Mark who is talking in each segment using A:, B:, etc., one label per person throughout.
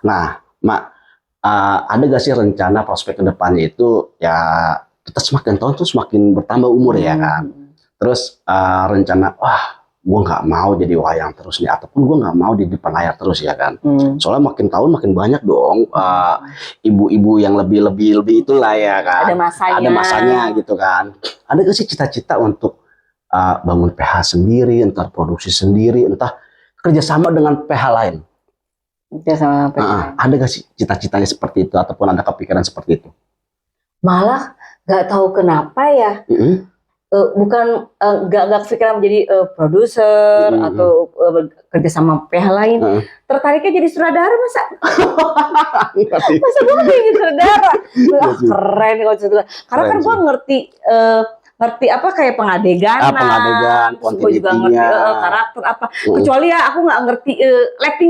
A: Nah, Mak, ada gak sih rencana prospek ke depannya itu ya kita semakin tahun tuh semakin bertambah umur ya kan. Terus rencana, wah gue nggak mau jadi wayang terus nih, ataupun gue nggak mau di depan layar terus ya kan. Soalnya makin tahun makin banyak dong ibu-ibu yang lebih itulah ya kan. Ada masanya gitu kan. Ada gak sih cita-cita untuk bangun PH sendiri, entah produksi sendiri, entah kerjasama dengan PH lain?
B: Kerjasama PH.
A: Ada gak sih cita-citanya seperti itu, ataupun ada kepikiran seperti itu?
B: Malah nggak tahu kenapa ya. Bukan nggak kepikiran menjadi produser atau kerja sama PH lain. Tertariknya jadi sutradara masa gue jadi sutradara. Keren kalau sutradara. Karena kan gue ngerti apa kayak pengadegan, gue juga ngerti karakter apa. Kecuali ya aku nggak ngerti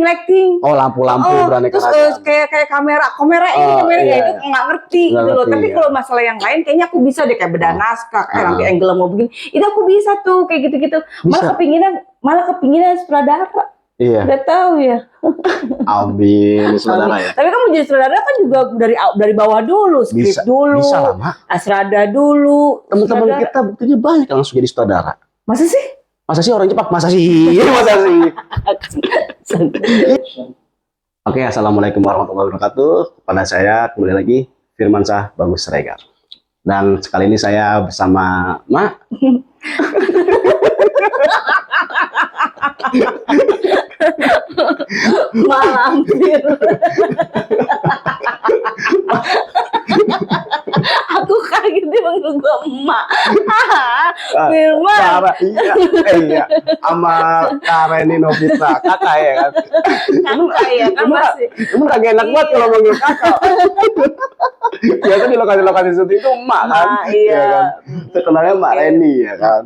B: lighting.
A: Oh, lampu-lampu beraneka
B: terus kayak kamera itu nggak ngerti gitu loh. Tapi kalau masalah yang lain kayaknya aku bisa deh, kayak bedah naskah, kayak nanti angle mau begini. Itu aku bisa tuh kayak gitu-gitu. Malah kepinginan sutradara.
A: Iya.
B: Udah tahu ya.
A: Amin, sutradara ya.
B: Tapi kamu jadi sutradara kan juga dari bawah dulu, skrip dulu.
A: Bisa lah, Mak.
B: Asrada dulu.
A: Teman-teman kita buktinya banyak yang langsung jadi sutradara.
B: Masa sih?
A: Masa sih orang Jepang? Masa sih? Oke, assalamualaikum warahmatullahi wabarakatuh. Pada saya kembali lagi Firmansyah Bagus Siregar. Dan sekali ini saya bersama Mak.
B: Malampir. Aku kaget dia manggil gue emak. Firman.
A: Iya. Sama Kareni Novita, kakak ya kan.
B: Kakak ya kan masih.
A: Cuman kagak enak banget kalau manggil kakak. Biasa di lokasi syuting itu emak kan.
B: Iya
A: kan. Terkenalnya Mbak Reni ya kan.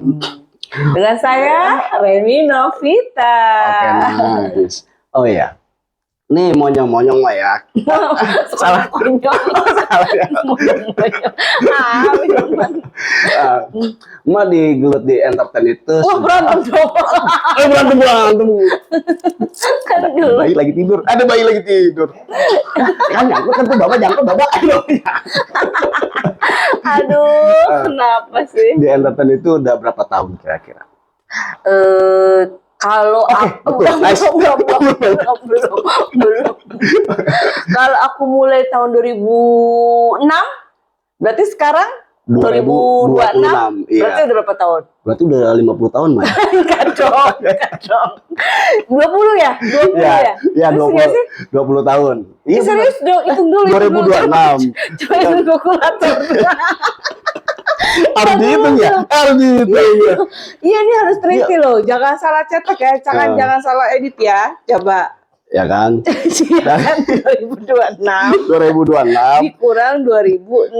B: Dengan saya Reni Novita.
A: Oke, nice. Oh iya. Nih monyong-monyong lah ya.
B: Salah konyol.
A: Salah ya. Emak digelut di entertain itu.
B: Wah, berantem dong.
A: Berantem.
B: Aduh.
A: Bayi lagi tidur. Ada bayi lagi tidur. Kan nyangkut kan tuh bapak.
B: Aduh, kenapa sih?
A: Di entertain itu udah berapa tahun kira-kira?
B: Kalau aku belum. Kalau aku mulai tahun 2006, berarti sekarang 2026.
A: Iya.
B: Berarti udah berapa tahun?
A: Berarti udah 50 tahun, Mas.
B: Enggak dong. 20 ya? 20 ya?
A: Iya, 20 tahun.
B: Iya, serius dong, hitung dulu.
A: 2026.
B: Coba hitung kalkulator.
A: Harus dihitung ya? Harus dihitung ya.
B: Iya, ini harus teliti loh. Jangan salah cetak ya, jangan salah edit ya. Coba.
A: Ya kan?
B: 2026 dikurang 2006.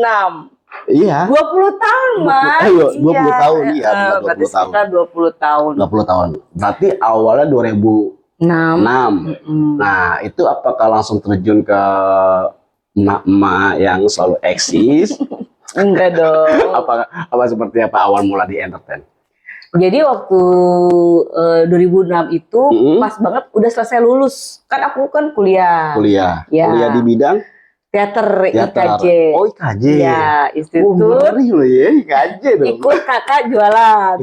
A: Iya.
B: 20 tahun, Mas.
A: 20 tahun iya.
B: Berarti sekitar 20 tahun.
A: 20 tahun. Berarti awalnya 2006. Nah, itu apakah langsung terjun ke emak-emak yang selalu eksis?
B: Enggak dong.
A: Apa seperti apa awal mula di entertain?
B: Jadi waktu 2006 itu pas banget udah selesai lulus. Kan aku kan kuliah.
A: Kuliah.
B: Ya.
A: Kuliah di bidang
B: teater. IKJ.
A: Oh, IKJ.
B: Ya, institut.
A: Ngeri loh ya, IKJ dong.
B: Ikut kakak jualan.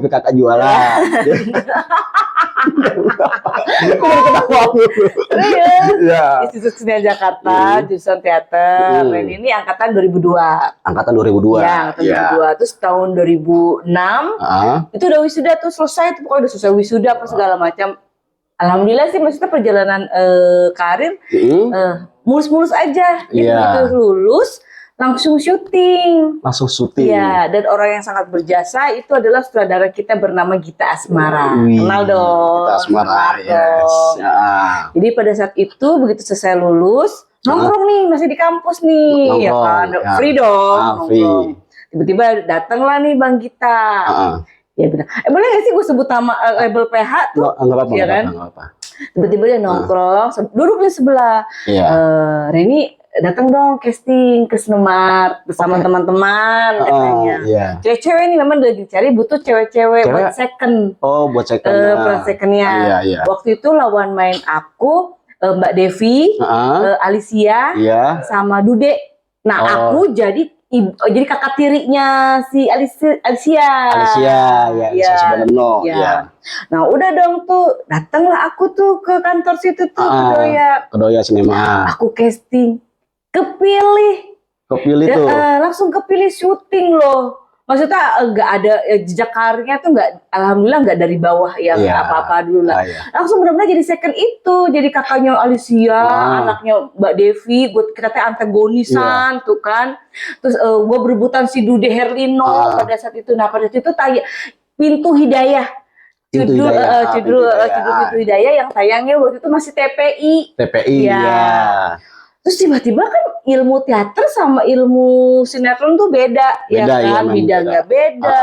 A: Ya.
B: Institut Seni Jakarta, jurusan teater. Dan ini angkatan 2002.
A: Angkatan 2002.
B: Ya, angkatan 2002. Terus tahun 2006 itu udah wisuda tuh selesai. Itu pokoknya udah selesai wisuda apa segala macam. Alhamdulillah sih, maksudnya perjalanan karir mulus-mulus aja. Gitu lulus langsung syuting. Ya, dan orang yang sangat berjasa itu adalah sutradara kita bernama Gita Asmara. Kenal dong.
A: Gita Asmara, yes. Ya.
B: Jadi pada saat itu begitu selesai lulus, nongkrong nih, masih di kampus nih, ya kan, free dong.
A: Free.
B: Tiba-tiba datanglah nih Bang Gita. Ya bilang, boleh nggak sih gue sebut nama label PH tuh?
A: Enggak apa-apa,
B: ya kan?
A: Enggak apa-apa.
B: Tiba-tiba dia nongkrong, duduk di sebelah. Reni, datang dong casting ke Sinemart bersama teman-teman katanya. Cewek-cewek nih memang lagi dicari, butuh cewek-cewek buat second.
A: Oh, buat second.
B: Buat secondnya. Waktu itu lawan main aku Mbak Devi, Alicia, sama Dude. Nah, aku jadi kakak tirinya si Alicia.
A: Alicia Subandano.
B: Nah, udah dong tuh, datanglah aku tuh ke kantor situ tuh,
A: Kedoya Cinema.
B: Aku casting, kepilih tuh. Langsung kepilih syuting loh. Maksudnya nggak ada jejak karirnya tuh alhamdulillah nggak dari bawah yang apa-apa dulu lah. Langsung benar-benar jadi second itu, jadi kakaknya Alicia, anaknya Mbak Devi, kita teh antagonisan tuh kan. Terus gue berebutan si Dude Herlino pada saat itu. Nah pada saat itu Pintu Hidayah. Judul Pintu Hidayah yang tayangnya waktu itu masih TPI. Terus tiba-tiba kan ilmu teater sama ilmu sinetron tuh beda ya kan, bidangnya beda.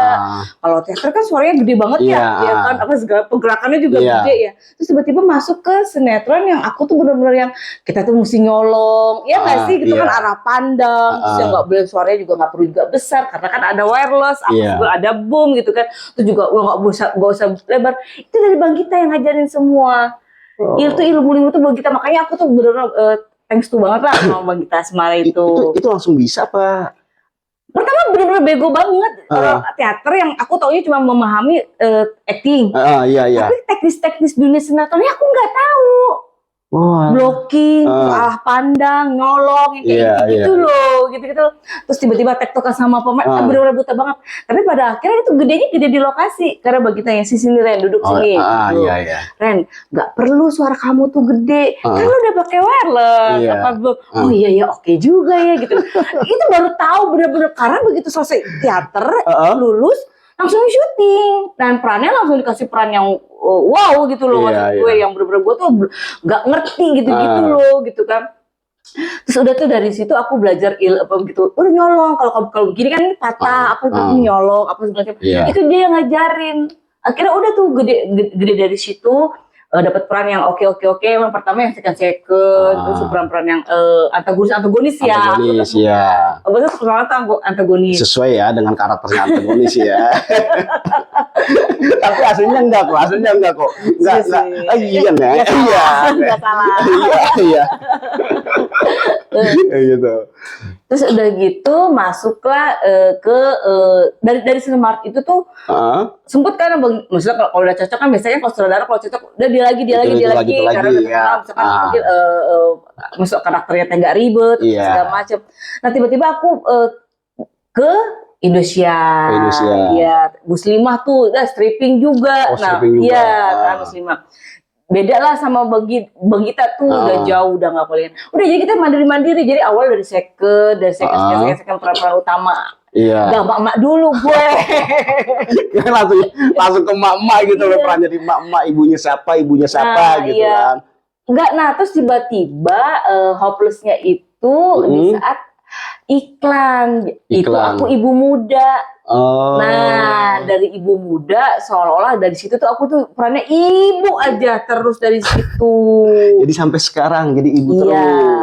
B: Kalau teater kan suaranya gede banget ya kan, apa segala pergerakannya juga gede ya. Terus tiba-tiba masuk ke sinetron yang aku tuh benar-benar yang kita tuh mesti nyolong, ya nggak sih, gitu kan arah pandang, terus yang nggak boleh suaranya juga nggak perlu juga besar karena kan ada wireless, juga ada boom gitu kan, itu juga nggak usah lebar. Itu dari Bang Gita yang ngajarin semua. Itu ilmu-ilmu tuh Bang Gita, makanya aku tuh benar-benar thanks to banget lah sama Bang Gita Asmara itu.
A: Itu langsung bisa apa?
B: Pertama bener-bener bego banget. Kalau teater yang aku taunya cuma memahami acting. Tapi teknis-teknis dunia sinetronnya aku nggak tahu. Blocking, arah pandang, nyolong, kayak gitu loh, gitu-gitu. Terus tiba-tiba tektokan sama pemain, bener-bener buta banget. Tapi pada akhirnya itu gedenya gede di lokasi. Karena Bang Gita yang sini Ren, duduk sini. Ren, nggak perlu suara kamu tuh gede. Kan lu udah pakai wireless. Oh iya oke juga ya gitu. Itu baru tahu bener-bener karena begitu selesai teater, lulus, langsung syuting. Dan perannya langsung dikasih peran yang wow gitu loh, maksud gue yang bener-bener gue tuh nggak ngerti gitu-gitu loh gitu kan. Terus udah tuh dari situ aku belajar apa gitu, udah nyolong, kalau begini kan patah, apa gitu nyolong apa segala macam. Itu dia yang ngajarin. Akhirnya udah tuh gede dari situ. Dapat peran yang oke. Yang pertama yang second, terus peran-peran yang antagonis ya. Betul, pertama antagonis.
A: Sesuai ya dengan karakternya antagonis ya. Tapi aslinya enggak kok. Enggak. Enggak salah. Iya. Gitu.
B: Terus udah gitu masuklah ke dari Cinemark itu tuh sempet kan, maksudnya kalau udah cocok kan biasanya kalau saudara kalau cocok udah dia lagi karena udah kenal, misalkan mungkin masuk karakternya nggak ribet segala macem. Nah tiba-tiba aku ke Indosiar. Ya, Muslimah tuh stripping juga. Kan Muslimah. Beda lah sama Bang Gita tuh, udah jauh, udah nggak boleh. Udah jadi kita mandiri. Jadi awal dari second peran utama. Gak mak-mak dulu gue.
A: langsung ke mak-mak gitu loh, peran jadi mak-mak, ibunya siapa gitu kan.
B: Enggak, nah terus tiba-tiba hopelessnya itu di saat iklan. Itu aku ibu muda. Nah dari ibu muda seolah-olah dari situ tuh aku tuh perannya ibu aja terus dari situ.
A: Jadi sampai sekarang jadi ibu terus.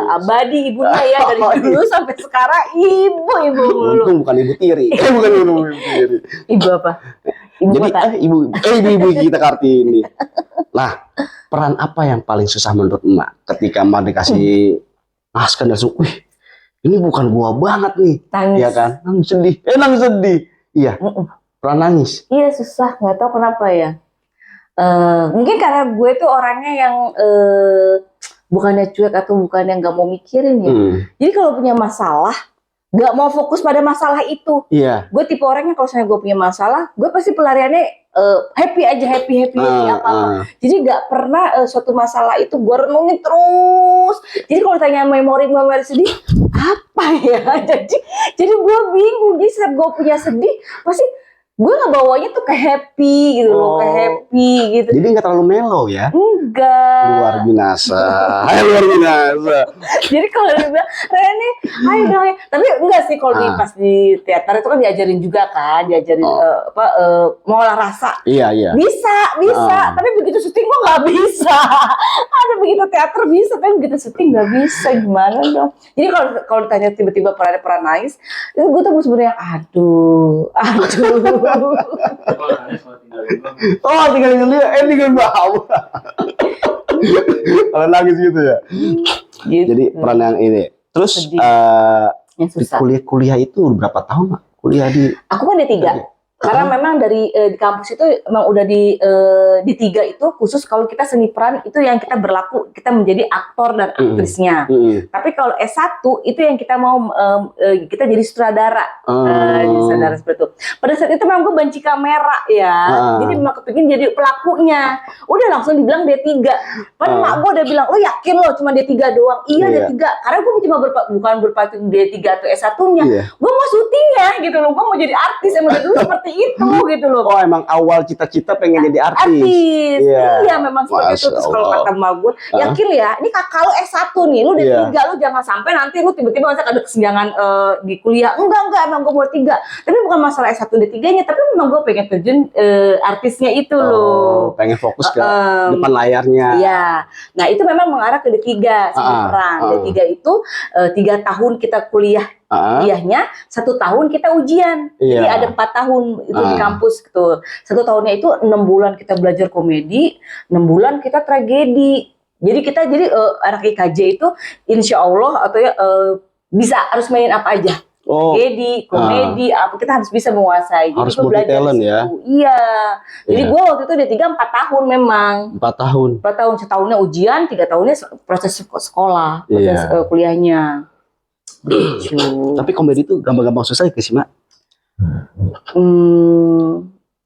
B: Abadi ibunya ya dari dulu sampai sekarang ibu dulu.
A: Untung bukan ibu tiri. Bukan ibu tiri.
B: Ibu apa?
A: Ibu kita Kartini. Lah, peran apa yang paling susah menurut Emak ketika Emak dikasih naskah dan langsung, wih, ini bukan gua banget nih.
B: Nangis.
A: Iya kan? Nangis sedih. Iya. Peran nangis.
B: Iya susah, nggak tahu kenapa ya. Mungkin karena gue tuh orangnya yang bukannya cuek atau bukan yang nggak mau mikirin ya. Jadi kalau punya masalah, nggak mau fokus pada masalah itu. Gue tipe orangnya kalau misalnya gue punya masalah, gue pasti pelariannya happy apa. Jadi nggak pernah suatu masalah itu gue renungin terus. Jadi kalau tanya memori sedih, apa ya? Jadi gue bingung. Jadi saat gue punya sedih, pasti gue ngebawanya tuh ke happy gitu loh, ke happy gitu.
A: Jadi nggak terlalu mellow ya?
B: Enggak.
A: Luar binasa.
B: Jadi kalau dia bilang, Rene, ayo dong. Tapi enggak sih kalau pas di teater itu kan diajarin juga kan, mengolah rasa.
A: Iya.
B: Bisa. Tapi begitu syuting gue nggak bisa. Ada begitu teater bisa, tapi begitu syuting nggak bisa, gimana dong? Jadi kalau ditanya tiba-tiba peran nangis, itu gue tuh sebenarnya aduh.
A: Tinggalin dia, tinggalin bawah. Kalau nangis gitu ya.
B: Gitu.
A: Jadi peran yang ini. Terus
B: Sedih. Yang
A: di
B: susah.
A: kuliah itu berapa tahun, Mak? Kuliah di
B: Aku kan D3. Karena memang dari di kampus itu emang udah di tiga itu khusus kalau kita seni peran itu yang kita berlaku, kita menjadi aktor dan aktrisnya. Tapi kalau S1 itu yang kita mau kita jadi sutradara. Jadi sutradara seperti itu. Pada saat itu memang gue benci kamera ya. Jadi memang kepingin jadi pelakunya. Udah langsung dibilang D3. Padahal mak gue udah bilang, "Lo yakin lo cuma D3 doang?" Iya, D3. Karena gue cuma bukan berpacu D3 atau S1-nya. Gue mau syutingnya gitu loh. Gue mau jadi artis emang dari dulu seperti itu gitu loh.
A: Oh, emang awal cita-cita pengen jadi artis.
B: Iya, memang seperti itu. Terus kalau kata emak gue, yakin ya, ini kakak lu S1 nih, lu D3, lu jangan sampai nanti lu tiba-tiba masa ada kesenjangan di kuliah. Enggak, emang gue mau D3. Tapi bukan masalah S1 D3-nya, tapi memang gue pengen terjun artisnya itu loh.
A: Pengen fokus ke depan layarnya.
B: Iya. Nah, itu memang mengarah ke D3 seni peran. D3 itu 3 tahun kita kuliahnya, 1 tahun kita ujian. Jadi ada 4 tahun itu di kampus gitu. 1 tahunnya itu 6 bulan kita belajar komedi, 6 bulan kita tragedi. Jadi kita anak IKJ itu insya Allah atau bisa harus mainin apa aja. Tragedi, komedi, apa kita harus bisa menguasai. Jadi
A: harus
B: gue belajar
A: talent ya.
B: Iya. Jadi gue waktu itu D3 4 tahun memang.
A: 4 tahun.
B: 4 tahun, setahunnya ujian, 3 tahunnya proses sekolah, proses kuliahnya.
A: Tapi komedi itu gampang-gampang susah ya sih, Mak?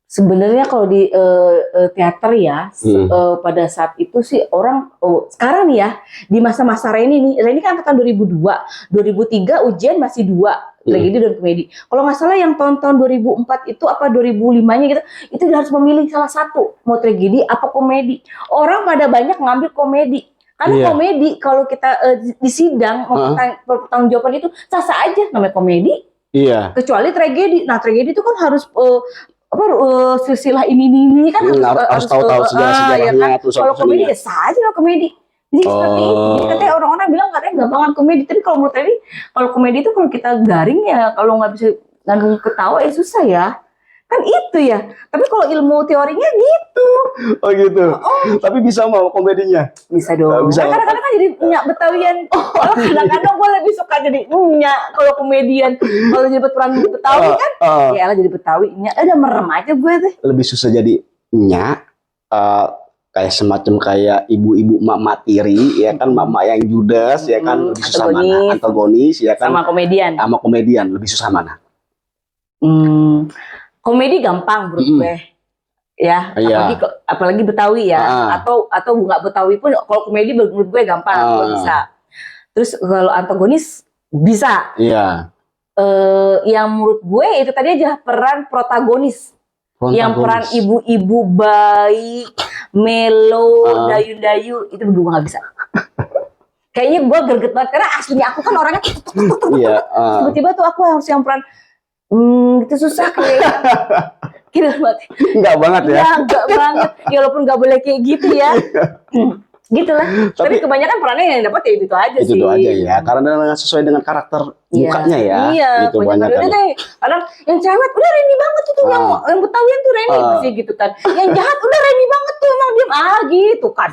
B: Sebenarnya kalau di teater ya, pada saat itu sih orang sekarang nih ya, di masa-masa Reni kan angkatan 2002, 2003 ujian masih 2 tragedi dan komedi. Kalau nggak salah yang tahun-tahun 2004 itu apa 2005-nya gitu, itu harus memilih salah satu, mau tragedi apa komedi. Orang pada banyak ngambil komedi. Karena komedi kalau kita di sidang pertanggungjawaban itu sah-sah aja namanya komedi. Iya. Kecuali tragedi. Nah, tragedi itu kan harus silsilah ini kan harus tahu sejarahnya ya kan? Kalau komedi ya sah aja lah komedi. Jadi seperti itu. Jadi katanya orang-orang bilang katanya gampangan komedi. Tapi kalau menurut tadi kalau komedi itu kalau kita garing ya kalau nggak bisa nanggung ketawa ya susah ya. Kan itu ya. Tapi kalau ilmu teorinya gitu.
A: Oh gitu. Tapi bisa mau komedinya?
B: Bisa dong.
A: Bisa.
B: Kadang-kadang kan jadi nyak Betawian. Kadang-kadang gue lebih suka jadi nyak kalau komedian. Kalau jadi peran Betawi kan, ya lah jadi Betawi. Nyak, udah merem aja gue tuh.
A: Lebih susah jadi nyak. Kayak semacam kayak ibu-ibu mak tiri, ya kan, mak yang judes, ya kan, lebih susah mana? Antagonis, ya kan.
B: Sama komedian.
A: Lebih susah mana?
B: Komedi gampang menurut gue, ya. Apalagi Betawi ya, atau nggak Betawi pun kalau komedi menurut gue gampang, bisa. Terus kalau antagonis bisa. Iya. Yang menurut gue itu tadi aja peran protagonis. Yang peran ibu-ibu baik, melo, dayu-dayu itu gue nggak bisa. Kayaknya gue greget banget karena aslinya aku kan orangnya tiba-tiba tuh aku harus yang peran itu susah kayaknya. Kira banget.
A: Enggak banget ya.
B: Iya, enggak banget. Ya walaupun enggak boleh kayak gitu ya. Gitu lah. Tapi kebanyakan perannya yang dapat ya itu aja sih.
A: Itu aja ya. Karena sesuai dengan karakter mukanya ya.
B: Iya,
A: gitu banyak kan.
B: Kadang yang cewek udah Reni banget itu yang Betawian tuh Reni pasti gitu kan. Yang jahat udah Reni banget tuh emang diam gitu kan.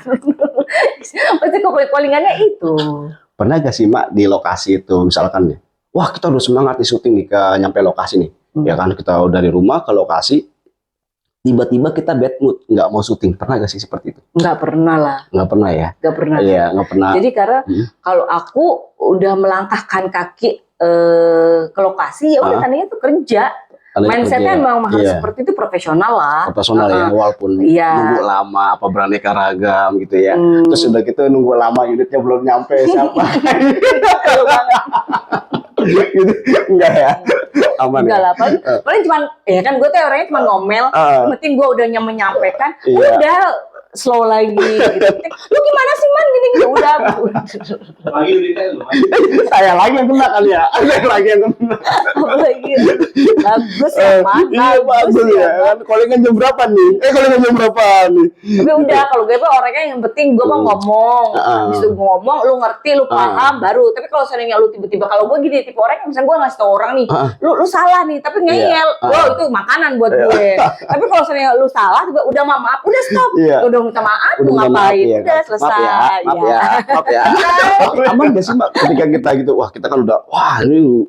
B: Pasti callingannya itu.
A: Pernah gak sih Mak di lokasi itu misalkan nih, wah kita udah semangat di syuting nih ke nyampe lokasi nih, ya kan kita udah dari rumah ke lokasi, tiba-tiba kita bad mood, nggak mau syuting. Pernah gak sih seperti itu?
B: Nggak pernah lah.
A: Nggak pernah ya?
B: Nggak pernah.
A: Iya, nggak pernah.
B: Jadi karena kalau aku udah melangkahkan kaki ke lokasi, ya udah tandanya tuh kerja. Mindsetnya memang harus seperti itu, profesional lah.
A: Profesional ya, walaupun nunggu lama, apa beraneka ragam gitu ya. Terus udah gitu nunggu lama, unitnya belum nyampe siapa. Gitu. Enggak ya? Aman.
B: Enggak lah, paling cuman ya kan gue tuh orangnya cuma ngomel, yang penting gue udah menyampaikan, udah slow lagi gitu. Lu gimana sih Man gini udah.
C: Lagi
A: saya lagi yang kena kali ya. Saya lagi yang kena.
B: Lagi. Bagus ya, Man.
A: Iya, bagus ya. Kan callingan jam berapa nih? Callingan jam berapa nih?
B: Tapi udah kalau gue mah orangnya yang penting gue mah ngomong. Habis itu ngomong, lu ngerti, lu paham baru. Tapi kalau seandainya lu tiba-tiba kalau gue gini tipe orang yang misalnya gue ngasih tau orang nih, lu salah nih, tapi ngeyel. Itu makanan buat gue. Tapi kalau seandainya lu salah, udah maaf, udah stop. Udah minta maaf,
A: Udah
B: mau
A: minta maaf,
B: ngapain?
A: ya,
B: Udah
A: kan?
B: selesai.
A: Maaf ya. Tapi aman gak sih Mbak ketika kita gitu, wah kita kan udah, wah ini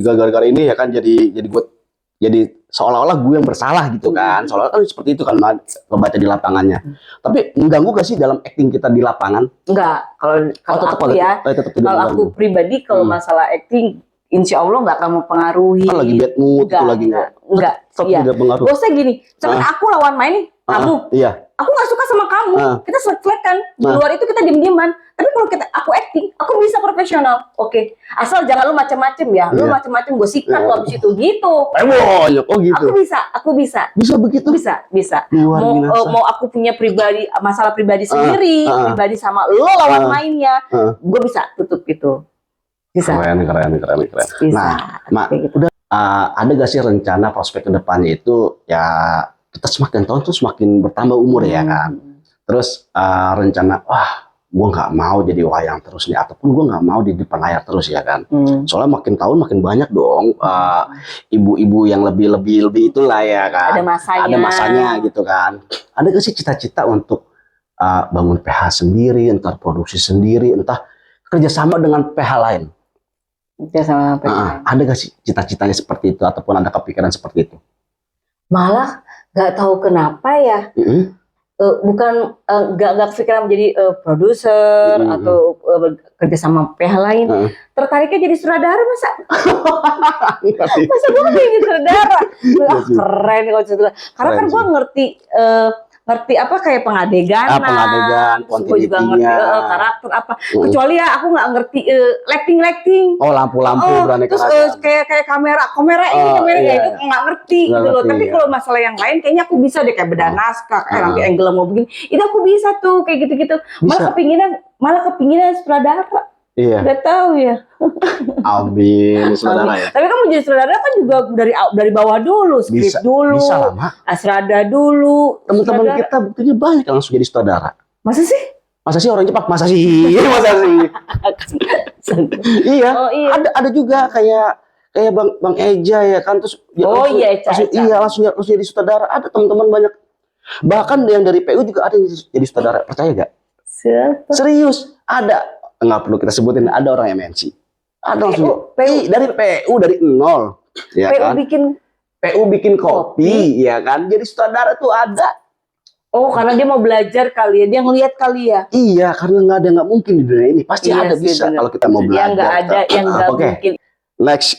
A: gara-gara ini ya kan jadi seolah-olah gue yang bersalah gitu kan, seolah-olah kan seperti itu kan Mbak, kebaca di lapangannya. Tapi mengganggu gak sih dalam acting kita di lapangan?
B: Enggak, kalau
A: tetap
B: aku ya,
A: tetap tidak
B: kalau aku
A: mengganggu.
B: pribadi kalau masalah acting, insya Allah nggak akan mempengaruhi.
A: Kan lagi bad mood,
B: Enggak,
A: tuh lagi
B: enggak,
A: tetap
B: iya.
A: tidak pengaruh.
B: Bosnya gini, misalkan aku lawan main nih, kamu,
A: Iya.
B: aku nggak suka sama kamu, kita selek kan, di luar itu kita diem-dieman. Tapi kalau aku acting, aku bisa profesional, oke. Asal jangan lu macem-macem ya, lu macem-macem gue sikat lu abis itu gitu.
A: Oh gitu.
B: Aku bisa.
A: Bisa begitu?
B: Bisa.
A: Luar biasa.
B: Mau aku punya masalah pribadi sendiri, pribadi sama lo lawan mainnya, gue bisa tutup gitu. Bisa.
A: Keren.
B: Bisa.
A: Nah, Mak,
B: gitu.
A: udah ada gak sih rencana prospek kedepannya itu ya kita semakin tahun tuh semakin bertambah umur ya kan. Terus rencana, wah gue nggak mau jadi wayang terus nih, ataupun gue nggak mau di depan layar terus ya kan. Soalnya makin tahun makin banyak dong ibu-ibu yang lebih itulah ya kan. Ada masanya gitu kan. Ada gak sih cita-cita untuk bangun PH sendiri, entah produksi sendiri, entah kerjasama dengan PH lain?
B: Sama
A: Ada gak sih cita-citanya seperti itu ataupun ada kepikiran seperti itu?
B: Malah nggak tahu kenapa ya, bukan nggak kepikiran menjadi produser atau kerja sama PH lain. Tertariknya jadi sutradara masa gue jadi sutradara. Keren kalau sutradara. Karena kan gue ngerti apa kayak pengadegan, gue juga ngerti karakter apa. Kecuali ya aku nggak ngerti lighting.
A: Oh lampu beraneka
B: terus kayak kamera ya itu nggak ngerti gitu loh. Tapi kalau masalah yang lain kayaknya aku bisa deh, kayak bedah naskah, kayak nanti angle mau begini, itu aku bisa tuh kayak gitu. Malah kepinginan sutradara.
A: Iya.
B: Udah tahu ya.
A: Amin, saudara ya.
B: Tapi kamu jadi sutradara kan juga dari bawah dulu, skrip dulu.
A: Bisa lah, Mak.
B: Asrada dulu.
A: Teman-teman kita buktinya banyak yang langsung jadi sutradara.
B: Masa sih?
A: Masa sih orang Jepang? Masa sih? Iya.
B: Oh, iya.
A: Ada juga kayak Bang Eja ya kan, terus langsung jadi sutradara. Ada teman-teman banyak. Bahkan yang dari PU juga ada yang jadi sutradara. Percaya gak?
B: Siapa?
A: Serius, ada. Nggak perlu kita sebutin, ada orang MNC. Ada langsung dari PU dari nol. Ya kan? PU bikin kopi, ya kan? Jadi sutradara tuh ada.
B: Oh, karena dia mau belajar kali ya, dia ngelihat kali ya.
A: Iya, karena nggak mungkin di dunia ini. Pasti ada
B: sih,
A: bisa
B: bener.
A: kalau kita mau belajar.
B: Yang nggak ada, yang nggak mungkin.
A: Next,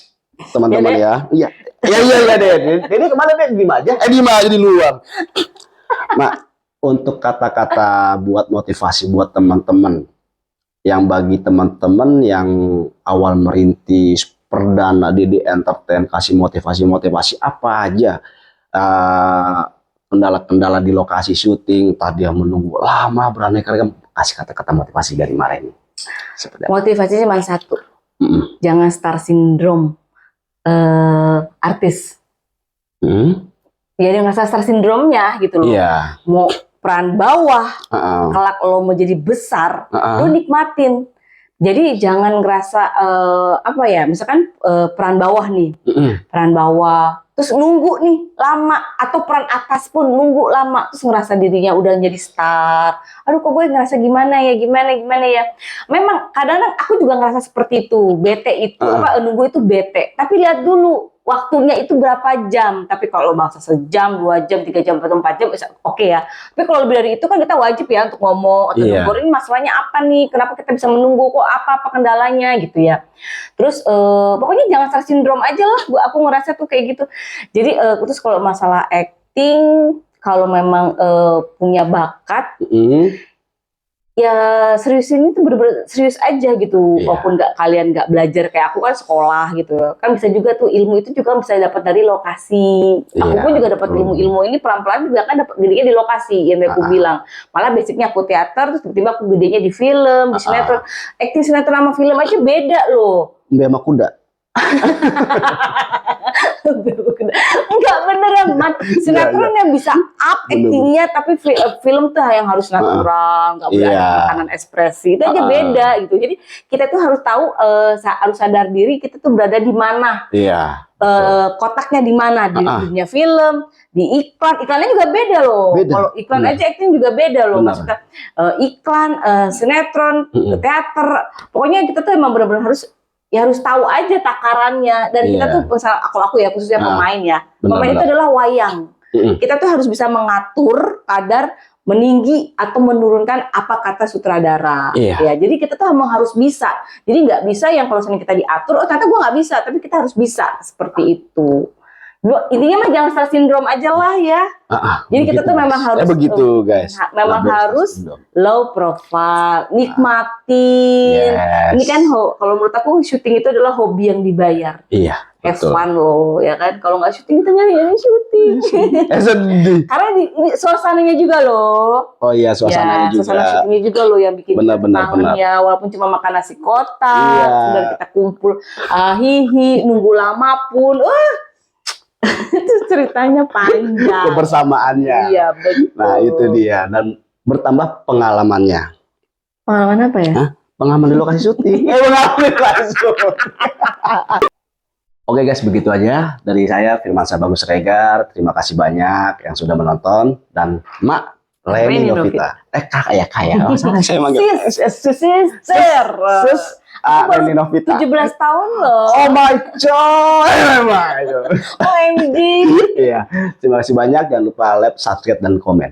A: teman-teman ya. Iya. Iya deh. Ini kemana deh? Diem aja di luar. Mak, untuk kata-kata buat motivasi buat teman-teman, yang bagi teman-teman yang awal merintis perdana DD Entertain, kasih motivasi apa aja, kendala-kendala di lokasi syuting, tadi yang menunggu lama beraneka ragam, kasih kata-kata motivasi dari Mara ini.
B: Motivasinya cuma satu, jangan star syndrome artis. Ya dia ngerasa star syndrome-nya gitu loh.
A: Iya.
B: Mau peran bawah, kelak lo mau jadi besar, lo nikmatin. Jadi jangan ngerasa misalkan peran bawah nih, peran bawah, terus nunggu nih lama, atau peran atas pun nunggu lama, terus ngerasa dirinya udah jadi star. Aduh kok gue ngerasa gimana ya. Memang kadang-kadang aku juga ngerasa seperti itu, bete itu, nunggu itu bete. Tapi lihat dulu waktunya itu berapa jam. Tapi kalau masa sejam, 2 jam, 3 jam, 4 jam, oke ya. Tapi kalau lebih dari itu kan kita wajib ya untuk ngomong atau nunggu, ini masalahnya apa nih? Kenapa kita bisa menunggu? Kok apa kendalanya gitu ya? Terus pokoknya jangan star syndrome aja lah. Aku ngerasa tuh kayak gitu. Jadi terus kalau masalah acting, kalau memang punya bakat, ya serius ini tuh bener-bener serius aja gitu. Walaupun kalian nggak belajar kayak aku kan sekolah gitu, kan bisa juga tuh ilmu itu juga bisa dapat dari lokasi. Aku pun juga dapat ilmu ini pelan-pelan juga kan dapat gedenya di lokasi yang aku bilang. Malah basicnya aku teater, terus tiba-tiba aku gedenya di film, di sinetron. Acting sinetron sama film aja beda loh.
A: Mbak sama kuda.
B: Enggak, beneran, man. Sinetron yang bisa up actingnya, tapi film tuh yang harus natural, nggak boleh ada tekanan ekspresi. Itu aja beda gitu. Jadi kita tuh harus tahu, harus sadar diri kita tuh berada di mana.
A: Iya.
B: Kotaknya di mana, di dunia film, di iklannya juga beda loh. Kalau iklan aja acting juga beda loh. Maksudnya iklan, sinetron, teater, pokoknya kita tuh emang benar-benar harus tahu aja takarannya. Dan kita tuh, kalau aku ya khususnya pemain ya, pemain itu adalah wayang. Kita tuh harus bisa mengatur kadar meninggi atau menurunkan apa kata sutradara. Ya, jadi kita tuh emang harus bisa. Jadi nggak bisa yang kalau misalnya kita diatur, oh ternyata gue nggak bisa, tapi kita harus bisa seperti itu. Intinya mah jangan star syndrome aja lah ya. Jadi kita tuh memang harus
A: begitu guys.
B: Memang harus low profile, nikmatin. Ini kan kalau menurut aku syuting itu adalah hobi yang dibayar.
A: Iya.
B: Have fun loh, ya kan? Kalau nggak syuting kita nyari syuting.
A: Sedih.
B: Karena ini suasananya juga loh.
A: Oh iya, suasananya juga.
B: Suasana syutingnya juga loh yang bikin kangennya. Walaupun cuma makan nasi kotak, dan kita kumpul, hihi, nunggu lama pun, itu ceritanya panjang.
A: Kebersamaannya.
B: Iya, betul.
A: Nah itu dia, dan bertambah pengalamannya.
B: Pengalaman apa ya?
A: Pengalaman di lokasi syuting. Pengalaman di lokasi syuting. Oke guys, begitu aja dari saya Firmansyah Bagus Regar. Terima kasih banyak yang sudah menonton, dan Mak Leni Novita. Kak ya. Oh, saya manggil.
B: Sister.
A: Leni Novita.
B: 17 tahun loh.
A: Oh my god.
B: OMG.
A: Iya, terima kasih banyak. Jangan lupa like, subscribe, dan komen.